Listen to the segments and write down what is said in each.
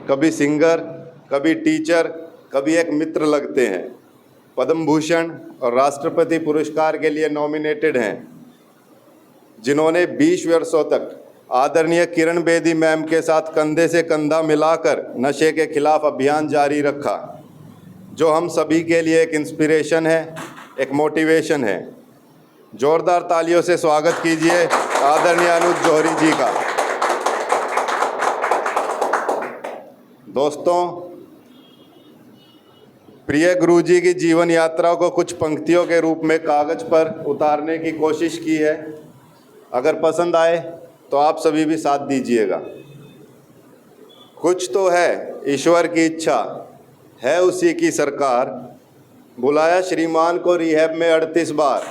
कभी सिंगर, कभी टीचर, कभी एक मित्र लगते हैं। पद्म भूषण और राष्ट्रपति पुरस्कार के लिए नॉमिनेटेड हैं, जिन्होंने 20 वर्षों तक आदरणीय किरण बेदी मैम के साथ कंधे से कंधा मिलाकर नशे के खिलाफ अभियान जारी रखा, जो हम सभी के लिए एक इंस्पिरेशन है, एक मोटिवेशन है। जोरदार तालियों से स्वागत कीजिए आदरणीय अनुज जौहरी जी का। दोस्तों, प्रिय गुरुजी की जीवन यात्रा को कुछ पंक्तियों के रूप में कागज पर उतारने की कोशिश की है। अगर पसंद आए तो आप सभी भी साथ दीजिएगा। कुछ तो है ईश्वर की इच्छा, है उसी की सरकार, बुलाया श्रीमान को रिहैब में 38 बार,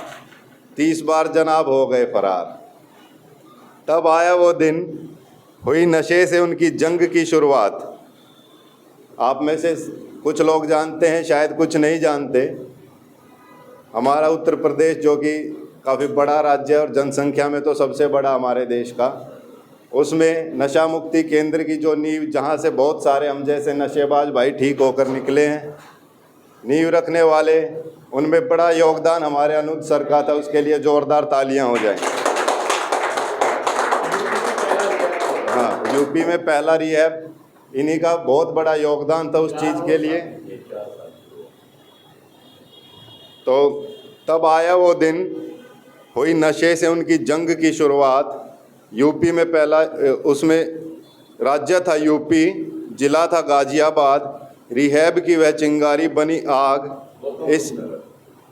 30 बार जनाब हो गए फरार। तब आया वो दिन, हुई नशे से उनकी जंग की शुरुआत। आप में से कुछ लोग जानते हैं, शायद कुछ नहीं जानते। हमारा उत्तर प्रदेश, जो कि काफ़ी बड़ा राज्य है और जनसंख्या में तो सबसे बड़ा हमारे देश का, उसमें नशा मुक्ति केंद्र की जो नींव, जहाँ से बहुत सारे हम जैसे नशेबाज भाई ठीक होकर निकले हैं, नींव रखने वाले, उनमें बड़ा योगदान हमारे अनुज सर का था। उसके लिए जोरदार तालियां हो जाएं। हाँ, यूपी में पहला रिहैब, इन्हीं का बहुत बड़ा योगदान था उस चीज़ के लिए। तो तब आया वो दिन, हुई नशे से उनकी जंग की शुरुआत। यूपी में पहला, उसमें राज्य था यूपी, जिला था गाजियाबाद, रिहैब की वह चिंगारी बनी आग।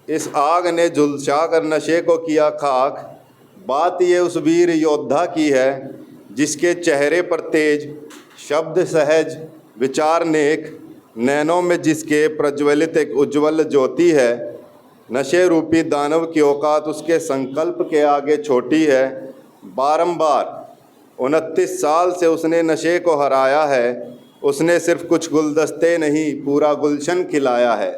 इस आग ने झुलसा कर नशे को किया खाक। बात ये उस वीर योद्धा की है, जिसके चेहरे पर तेज, शब्द सहज, विचार नेक, नैनों में जिसके प्रज्वलित एक उज्ज्वल ज्योति है। नशे रूपी दानव की औकात उसके संकल्प के आगे छोटी है। बारंबार 29 साल से उसने नशे को हराया है। उसने सिर्फ कुछ गुलदस्ते नहीं, पूरा गुलशन खिलाया है।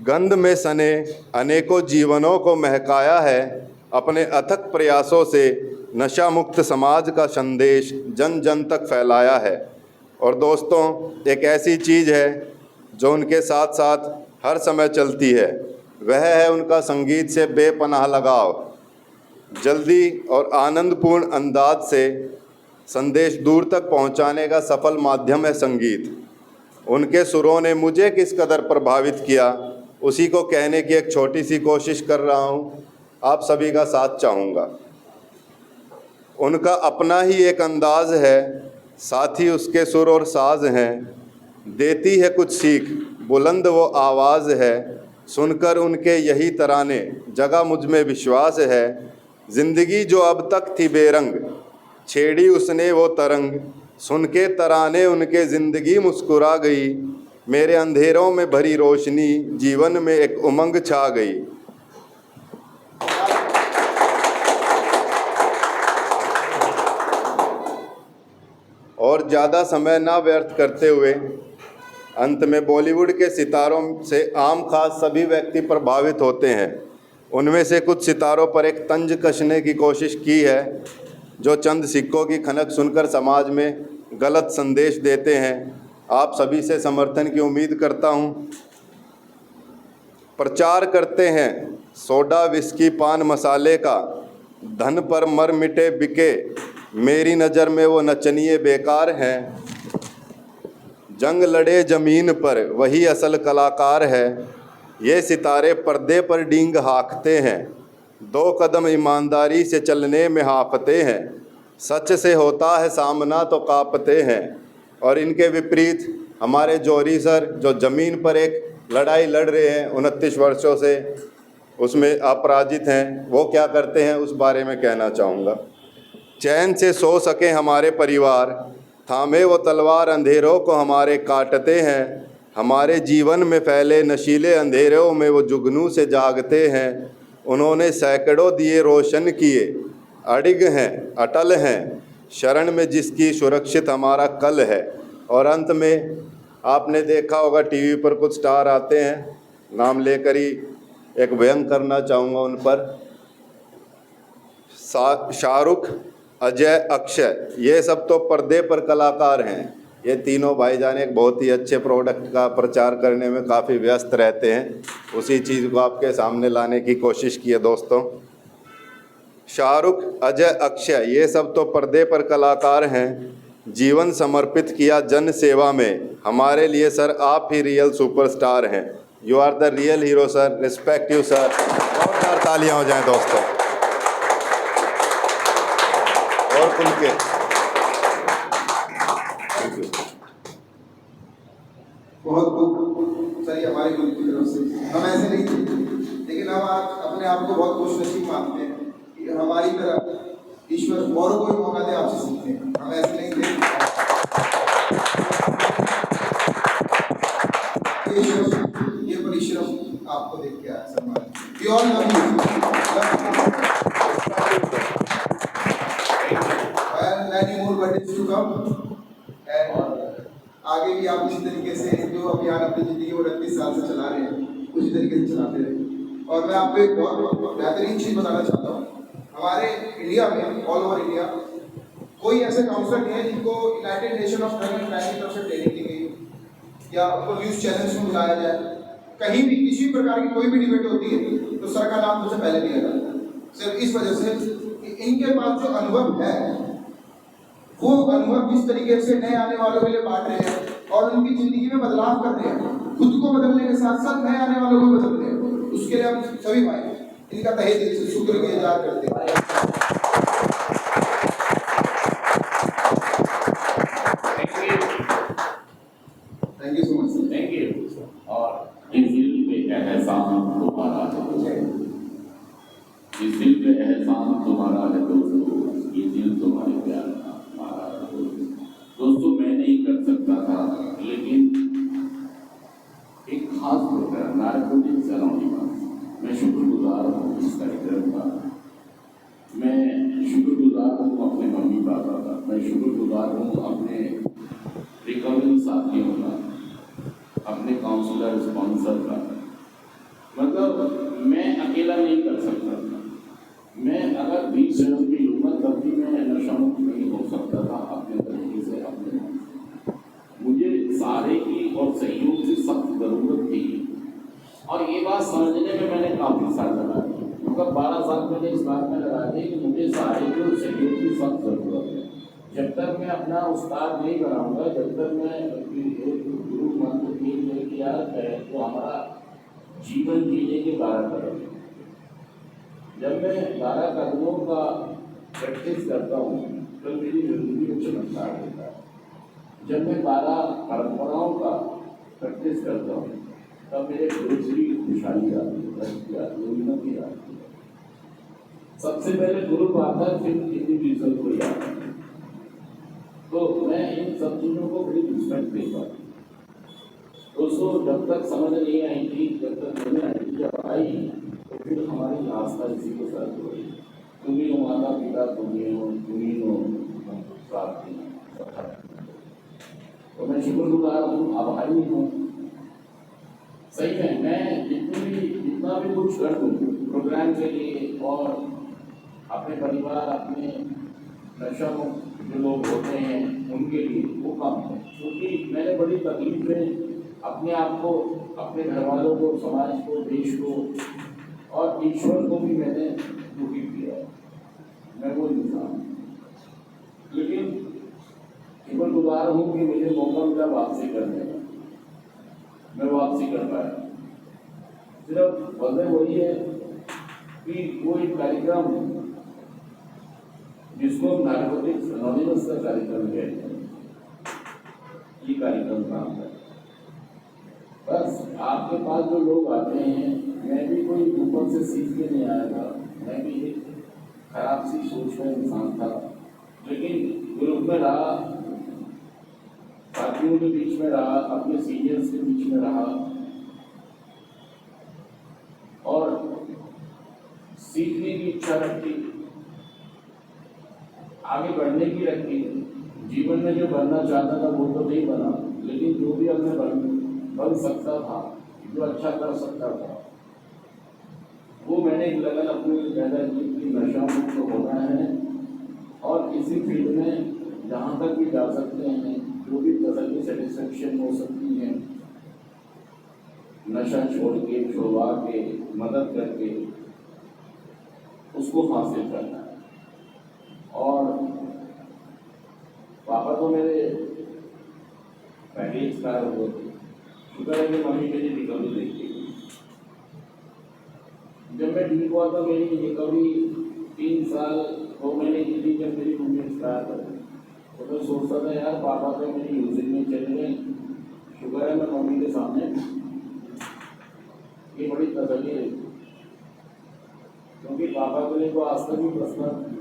गंध में सने अनेकों जीवनों को महकाया है। अपने अथक प्रयासों से नशा मुक्त समाज का संदेश जन जन तक फैलाया है। और दोस्तों, एक ऐसी चीज़ है जो उनके साथ साथ हर समय चलती है, वह है उनका संगीत से बेपनाह लगाव। जल्दी और आनंदपूर्ण अंदाज से संदेश दूर तक पहुंचाने का सफल माध्यम है संगीत। उनके सुरों ने मुझे किस कदर प्रभावित किया, उसी को कहने की एक छोटी सी कोशिश कर रहा हूं। आप सभी का साथ चाहूँगा। उनका अपना ही एक अंदाज है, साथ ही उसके सुर और साज हैं। देती है कुछ सीख, बुलंद वो आवाज़ है। सुनकर उनके यही तराने, जगा मुझ में विश्वास है। ज़िंदगी जो अब तक थी बेरंग, छेड़ी उसने वो तरंग। सुन के तराने उनके ज़िंदगी मुस्कुरा गई। मेरे अंधेरों में भरी रोशनी, जीवन में एक उमंग छा गई। और ज़्यादा समय ना व्यर्थ करते हुए अंत में बॉलीवुड के सितारों से आम खास सभी व्यक्ति प्रभावित होते हैं। उनमें से कुछ सितारों पर एक तंज कसने की कोशिश की है, जो चंद सिक्कों की खनक सुनकर समाज में गलत संदेश देते हैं। आप सभी से समर्थन की उम्मीद करता हूं। प्रचार करते हैं सोडा विस्की पान मसाले का, धन पर मर मिटे बिके। मेरी नज़र में वो नचनिए बेकार हैं। जंग लड़े ज़मीन पर, वही असल कलाकार है। ये सितारे पर्दे पर डींग हाँकते हैं, 2 कदम ईमानदारी से चलने में हांफते हैं। सच से होता है सामना तो कांपते हैं। और इनके विपरीत हमारे जौहरी सर, जो ज़मीन पर एक लड़ाई लड़ रहे हैं 29 वर्षों से, उसमें अपराजित हैं, वो क्या करते हैं उस बारे में कहना चाहूँगा। चैन से सो सके हमारे परिवार, थामे वो तलवार अंधेरों को हमारे काटते हैं। हमारे जीवन में फैले नशीले अंधेरों में वो जुगनू से जागते हैं। उन्होंने सैकड़ों दिए रोशन किए, अडिग हैं, अटल हैं, शरण में जिसकी सुरक्षित हमारा कल है। और अंत में आपने देखा होगा टीवी पर कुछ स्टार आते हैं, नाम लेकर ही एक व्यंग करना चाहूँगा उन पर। शाहरुख, अजय, अक्षय, ये सब तो पर्दे पर कलाकार हैं। ये तीनों भाईजान एक बहुत ही अच्छे प्रोडक्ट का प्रचार करने में काफ़ी व्यस्त रहते हैं। उसी चीज़ को आपके सामने लाने की कोशिश की है दोस्तों। शाहरुख, अजय, अक्षय, ये सब तो पर्दे पर कलाकार हैं। जीवन समर्पित किया जन सेवा में। हमारे लिए सर आप ही रियल सुपरस्टार हैं। You are the real hero sir. Respect you sir. जोरदार तालियां हो जाएं दोस्तों। और खुल के बहुत बहुत सही हमारे ग्रुप की तरफ से। हम ऐसे नहीं थे, लेकिन हम आज अपने आप को बहुत खुशनसीब मानते हैं कि हमारी तरफ ईश्वर औरों को भी मौका दे आपसे सीखते हैं। हम ऐसे नहीं थे। ये परिश्रम आपको देख के आया सम्मान। We all love you. And many more birthdays to come. And आगे भी आप इसी तरीके से जो अभियान अपनी जिंदगी को 29 साल से चला रहे हैं, उसी तरीके से चलाते रहे। और मैं आपको एक बहुत बेहतरीन चीज़ बताना चाहता हूँ। हमारे इंडिया में, ऑल ओवर इंडिया, कोई ऐसे काउंसलर नहीं है जिनको United nation of drug and crime की तरफ से ट्रेनिंग दी गई या उनको न्यूज़ चैनल्स में बुलाया जाए। कहीं भी किसी भी प्रकार की कोई भी डिबेट होती है तो सर का नाम सबसे पहले लिया जाता है। सिर्फ इस वजह से कि इनके पास जो अनुभव है, वो अनुभव किस तरीके से नए आने वालों के लिए बांट रहे हैं और उनकी जिंदगी में बदलाव कर रहे हैं। खुद को बदलने के साथ साथ नए आने वालों को बदल रहे हैं। उसके लिए हम सभी भाई इनका तहे दिल से शुक्रगुजार करते हैं। Thank you so much. Thank you. और इस दिल पे एहसान तुम्हारा है, इस दिल पे एहसान तुम्हारा है दोस्तों, ये दिल तुम्हारे प्यार का हमारा है। दोस्तों मैं नहीं कर सकता था, लेकिन एक खास प्रोग्राम नारकोटिक्स एनोनिमस, मैं शुक्रगुजार हूँ इस कार्यक्रम का। मैं शुक्रगुजार हूँ अपने मम्मी पापा का, मैं शुक्रगुजार हूँ अपने रिकवरी साथियों का, अपने काउंसलर स्पॉन्सर का। मतलब मैं अकेला नहीं कर सकता था। मैं अगर 20 जनों की हिम्मत करती मैं नशा मुक्त नहीं हो सकता था अपने तरीके से। अपने मुझे सहारे की और सहयोग की सख्त ज़रूरत थी। और ये बात समझने में मैंने काफ़ी साल लगा दी। मतलब 12 साल मैंने इस बात में लगा दी कि मुझे सहारे की और सहयोग की सख्त ज़रूरत है। जब तक मैं अपना उस्ताद नहीं बनाऊंगा, जब तक मैं गुरु मंत्र नहीं याद करें तो हमारा जीवन जीने के 12 कदम। जब मैं 12 कदमों का प्रैक्टिस करता हूँ तो मेरी जिंदगी में चमत्कार होता है। जब मैं 12 परंपराओं का प्रैक्टिस करता हूँ तब मेरे गुरु की खुशहाली आती है, तरक्की आती है, उन्नति आती है। सबसे पहले गुरु आता है, फिर किसी दूसरे को याद आता है। तो मैं इन सब चीज़ों को बड़ी रिस्पेक्ट देता हूँ। दोस्तों जब तक समझ नहीं आई थी, जब तक मैंने आई जब आई तो फिर हमारी आस्था इसी के साथ हुई। तुम्ही हो माता पिता, तुम्ही हो प्राप्ति। तो मैं शुक्रगुजार हूँ, आभारी हूँ। सही है, मैं जितना भी कुछ कर दूँ प्रोग्राम के लिए और अपने परिवार, अपने नशा मुक्त जो लोग होते हैं उनके लिए वो काम है। क्योंकि मैंने बड़ी तकलीफ में अपने आप को, अपने घर वालों को, समाज को, देश को और ईश्वर को भी मैंने दुखी किया। मैं वो इंसान, लेकिन शुक्रगुजार हूँ कि मुझे मौका मिला वापसी करने का। मैं वापसी कर पाया। सिर्फ वजह वही है कि वो एक कार्यक्रम जिसको नारकोटिक्स एनोनिमस का कार्यक्रम कहते हैं, ये कार्यक्रम काम है। बस आपके पास जो लोग आते हैं, मैं भी कोई ऊपर से सीख के नहीं आया था। मैं भी एक खराब सी सोच में इंसान था, लेकिन ग्रुप में रहा, साथियों के बीच में रहा, अपने सीनियर्स के बीच में रहा और सीखने की इच्छा रखी, आगे बढ़ने की रखी। जीवन में जो बनना चाहता था वो तो नहीं बना, लेकिन जो भी अपने बन सकता था, जो अच्छा कर सकता था, वो मैंने मैंने एक लगन अपनी पैदा की कि नशा मुक्त होना है और इसी फील्ड में जहाँ तक भी जा सकते हैं, जो भी तसल्ली सेटिस्फेक्शन हो सकती है, नशा छोड़ के, छुड़वा के, मदद करके उसको हासिल करना है। और पापा तो मेरे पहले एक्सपायर हुए थे। शुक्र है कि मम्मी मेरी रिकवरी देखी। जब मैं ठीक हुआ तो मेरी रिकवरी 3 साल 2 महीने की थी जब मेरी मम्मी एक्सपायर कर गई। तो मैं सोचता था यार पापा तो मेरी यूजिंग में चले गए, शुक्र है मैं मम्मी के सामने, ये बड़ी तसल्ली रही। क्योंकि पापा के लिए तो आज तक भी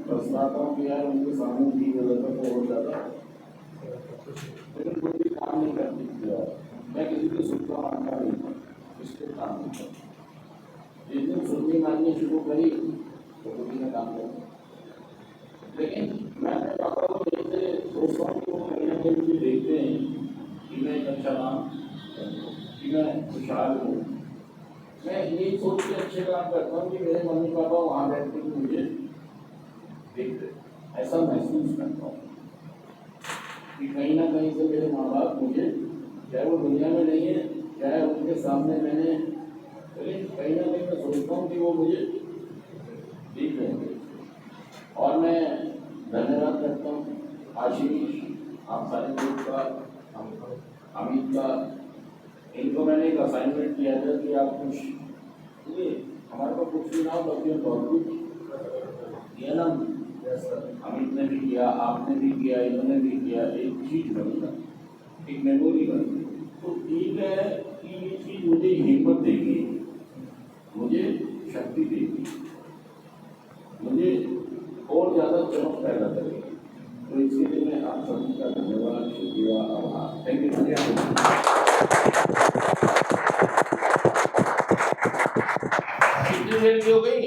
पछताता हूँ कि यार उनके सामने की जरूरत तो हो जाता, लेकिन कोई भी काम नहीं करती थी यार। मैं किसी की सुनता मानता नहीं था, इसके काम नहीं था। जिस दिन सुननी माननी शुरू करी तो किसी ने काम किया। लेकिन मैं अपने पापा को देखते सोचता हूँ कि वो कहीं ना कहीं मुझे देखते हैं कि मैं एक अच्छा काम, कि मैं खुशहाल हूँ। मैं ये सोच के अच्छे काम करता हूँ कि मेरे मम्मी पापा वहाँ बैठ के मुझे देखते, ऐसा महसूस करता हूँ कि कहीं ना कहीं से मेरे माँ बाप मुझे, चाहे वो दुनिया में नहीं है, चाहे उनके सामने मैंने, लेकिन कहीं ना कहीं मैं सोचता हूँ कि वो मुझे देख रहे हैं। और मैं धन्यवाद करता हूँ आशीष, आप सारे लोग का, अमित का। इनको मैंने एक असाइनमेंट किया था कि आप कुछ, ये हमारे को कुछ भी ना हो बल्कि बहुत कुछ किया ना। अमित ने भी किया, आपने भी किया, इन्होंने भी किया। एक चीज बनी ना, एक मेमोरी बनी। तो ठीक है कि ये चीज़ मुझे हिम्मत देगी, मुझे शक्ति देगी, मुझे और ज़्यादा चमक पैदा करेगी। तो इसके लिए मैं आप सभी का धन्यवाद, शुक्रिया, आभार। Thank you. कितनी देर की हो गई?